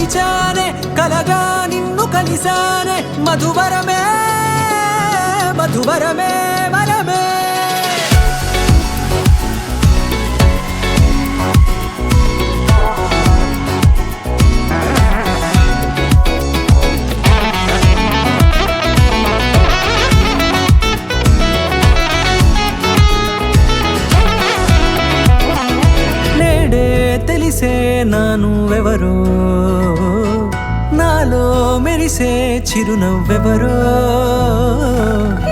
మరిచానే కలగా నిన్ను కలిసానే మధువరమే మధువరమే వరమే తెలిసే నానువెవరో నాలో మెరిసే చిరునవ్వెవరో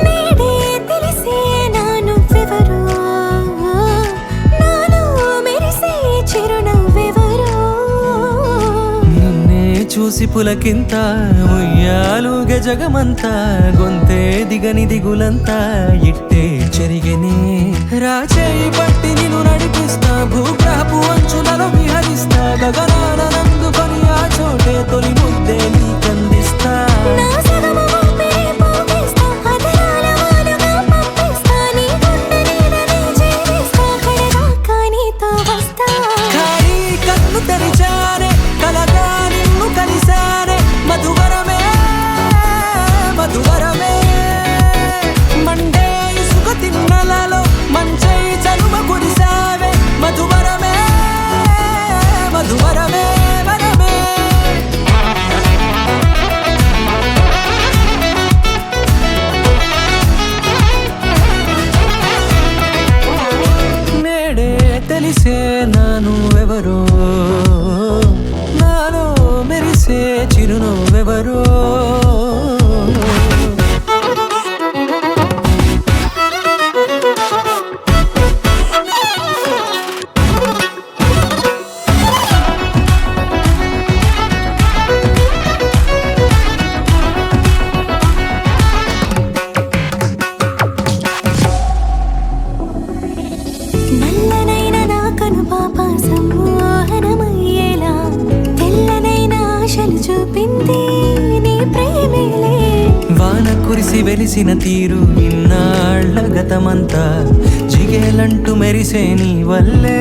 నేడే తెలిసే నానువెవరో నాలో మెరిసే చిరునవ్వెవరో నిన్నే చూసి పులకింత ఉయ్యాలుగే జగమంతా గొంతే దిగని దిగులంతా ఇట్టే చెరిగెనే రాచేయి పట్టి నిన్ను నడిపిస్తా భూగ్రహపు అంచులలో విహరిస్తా గగనాన నందుకొని ఆ చోటే తొలి ముద్దే నీకందిస్తా నా సగము ఊపిరి పోగిస్తా అదరాల వాలుగా పంపిస్తా నీ గుండె నీడనే చేరిస్తా కడదాకా నీతో వస్తా ఖాళీ కన్ను తెరిచానే కలగా నిన్ను కలిసానే మధువరమే మధువరమే మండే ఇసుక తిన్నలలో మంచై చలుమ కురిసావే మధువరమే మధువరమే వరమే నేడే తెలిసే నానువెవరో నాలో మెరిసే చిరునవ్వెవరో నల్లనైన నా కనుపాప సమ్మోహనమయ్యేలా తెల్లనైన ఆశలు చూపింది నీ ప్రేమేలే వాన కురిసి వెలిసిన తీరు ఇన్నాళ్ల గతమంతా జిగేలంటూ మెరిసే నీ వల్లే